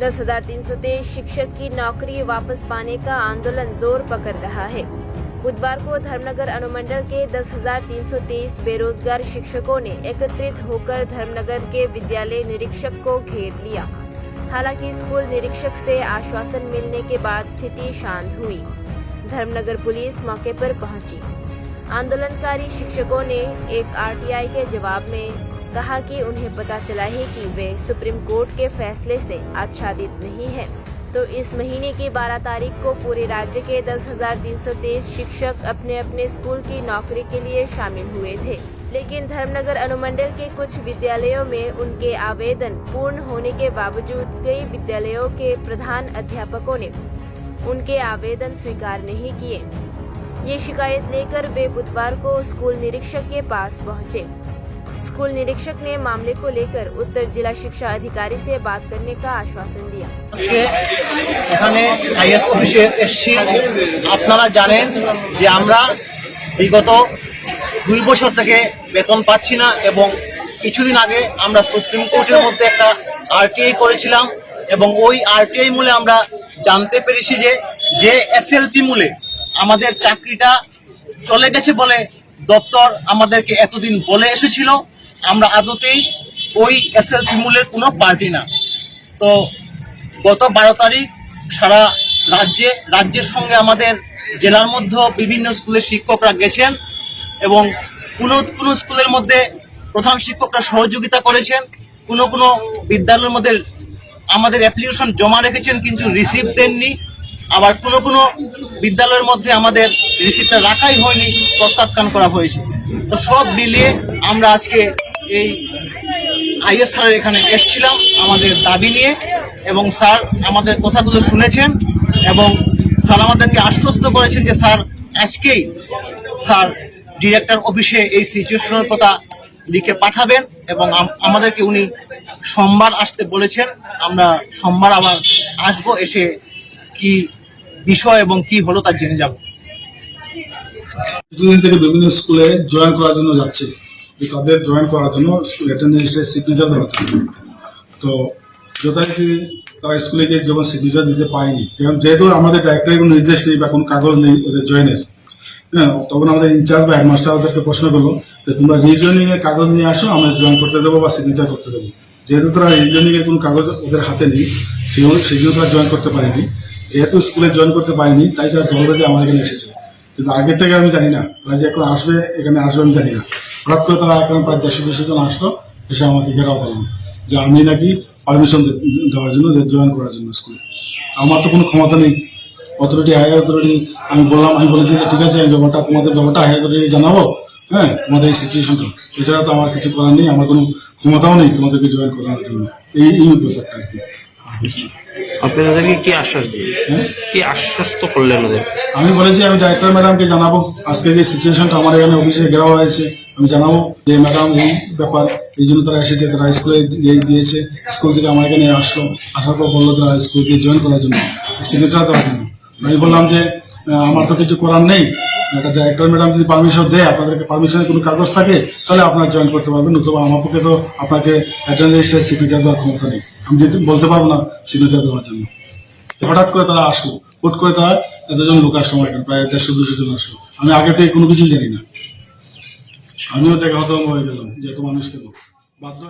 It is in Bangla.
10,323 शिक्षक की नौकरी वापस पाने का आंदोलन जोर पकड़ रहा है। बुधवार को धर्मनगर अनुमंडल के 10,323 बेरोजगार शिक्षकों ने एकत्रित होकर धर्मनगर के विद्यालय निरीक्षक को घेर लिया। हालांकि स्कूल निरीक्षक से आश्वासन मिलने के बाद स्थिति शांत हुई। धर्मनगर पुलिस मौके पर पहुंची। आंदोलनकारी शिक्षकों ने एक आरटीआई के जवाब में कहा कि उन्हें पता चला है कि वे सुप्रीम कोर्ट के फैसले से आच्छादित नहीं है, तो इस महीने की 12 तारीख को पूरे राज्य के 10,323 शिक्षक अपने अपने स्कूल की नौकरी के लिए शामिल हुए थे। लेकिन धर्मनगर अनुमंडल के कुछ विद्यालयों में उनके आवेदन पूर्ण होने के बावजूद कई विद्यालयों के प्रधान अध्यापकों ने उनके आवेदन स्वीकार नहीं किए। ये शिकायत लेकर वे बुधवार को स्कूल निरीक्षक के पास पहुंचे। स्कूल निरीक्षक ने मामले को लेकर उत्तर जिला शिक्षा अधिकारी से बात करने का आश्वासन दिया। এখানে আইএস অফিসে এসেছি। আপনারা জানেন যে আমরা বিগত 2 বছর থেকে বেতন পাচ্ছি না এবং কিছুদিন আগে আমরা সুপ্রিম কোর্টের মধ্যে একটা আরটিআই করেছিলাম এবং ওই আরটিআই মূলে আমরা জানতে পেরেছি যে এসএলপি মূলে আমাদের চাকরিটা চলে গেছে বলে দপ্তর আমাদেরকে এতদিন বলে এসেছিল। আমরা আদতেই ওই এসএলপি মূলের কোনো পার্টি না। তো গত 12 তারিখ সারা রাজ্যের সঙ্গে আমাদের জেলার মধ্যে বিভিন্ন স্কুলের শিক্ষকরা গেছেন এবং কোনো স্কুলের মধ্যে প্রধান শিক্ষকরা সহযোগিতা করেছেন, কোনো বিদ্যালয়ের মধ্যে আমাদের অ্যাপ্লিকেশন জমা রেখেছেন কিন্তু রিসিভ দেননি, আবার কোনো বিদ্যালয়ের মধ্যে আমাদের রিসিপ্টটা রাখাই হয়নি, প্রত্যাখ্যান করা হয়েছে। তো সব মিলিয়ে আমরা আজকে এই আইএস স্যারের এখানে এসেছিলাম আমাদের দাবি নিয়ে এবং স্যার আমাদের কথাগুলো শুনেছেন এবং স্যার আমাদেরকে আশ্বস্ত করেছেন যে স্যার আজকেই স্যার ডিরেক্টর অফিসে এই সিচুয়েশনের কথা লিখে পাঠাবেন এবং আমাদেরকে উনি সোমবার আসতে বলেছেন। আমরা সোমবার আবার আসবো, এসে কি বিষয় এবং কি হলো তা জেনে যাব। কিছুদিন থেকে বিভিন্ন স্কুলে জয়েন করার জন্য যাচ্ছে, তাদের জয়েন করার জন্য স্কুল অ্যাটেন্ডেন্সের সিগনেচার দেওয়া থাকে। তো যথারীতি তারা স্কুলে গিয়ে যখন সিগনেচার দিতে পায়নি, যেহেতু আমাদের ডাইরেক্টরের কোনো নির্দেশ নেই বা কোনো কাগজ নেই ওদের জয়েনের, হ্যাঁ, তখন আমাদের ইনচার্জ বা হেডমাস্টার ওদেরকে প্রশ্ন করলো যে তোমরা রিজনিং এর কাগজ নিয়ে আসো, আমরা জয়েন করতে দেবো বা সিগনেচার করতে দেবো। যেহেতু তারা রিজনিং এর কোনো কাগজ ওদের হাতে নেই, সেগুলো তারা জয়েন করতে পারেনি। যেহেতু স্কুলে জয়েন করতে পারেনি তাই তারা দলবেঁধে আমার এখানে এসেছে। কিন্তু আগে থেকে আমি জানি না তারা যে এখন আসবে, এখানে আসবে আমি জানি না। হঠাৎ করে তারা এখন প্রায় 150-200 জন আসলো, এসে আমাকে ঘেরাও করলো যে আমি নাকি পারমিশন দেওয়ার জন্য, জয়েন করার জন্য স্কুলে। আমার তো কোনো ক্ষমতা নেই, অথরিটি হায়ার অথরিটি আমি বলেছি যে ঠিক আছে আমি তোমাদের ব্যাপারটা হায়ার অথরিটি জানাবো, হ্যাঁ, তোমাদের এই সিচুয়েশনটা। এছাড়া তো আমার কিছু করার নেই, আমার কোনো ক্ষমতাও নেই তোমাদেরকে জয়েন করানোর জন্য। এই ব্যাপারটা আর কি। আপনাদেরকে কি আশ্বাস দিলেন, কি আশ্বস্ত করলেন ওদের? আমি বলেছি আমি ডাইরেক্টর ম্যাডামকে জানাবো আজকে যে সিচুয়েশনটা আমার এখানে অফিসে ঘেরাও হয়েছে, আমি জানাবো যে ম্যাডাম এই ব্যাপার, এই জন্য তারা এসেছে, তারা স্কুলে দিয়েছে, স্কুল থেকে আমার এখানে আসলো, আসার পর বললো তারা স্কুলকে জয়েন করার জন্য, সিগনেচার দেওয়ার জন্য। আমি বললাম যে আমার তো কিছু করার নেই, ডাইরেক্টর ম্যাডাম যদি পারমিশন দেয়, আপনাদেরকে পারমিশনের কোনো কাগজ থাকে তাহলে আপনারা জয়েন করতে পারবেন, নতুবা আমার পক্ষে তো আপনাকে অ্যাটেন্ডেন্সের সিগনেচার দেওয়ার ক্ষমতা নেই, আমি বলতে পারবো না সিগনেচার দেওয়ার জন্য। হঠাৎ করে তারা আসলো, হুট করে তারা এতজন লোক আসলো আমার এখানে, প্রায় 150-200 জন আসলো। আমি আগে থেকে কোনো কিছুই জানি না, আমিও দেখা হতো হয়ে গেলাম যে এত মানুষ কেন বাধ্য।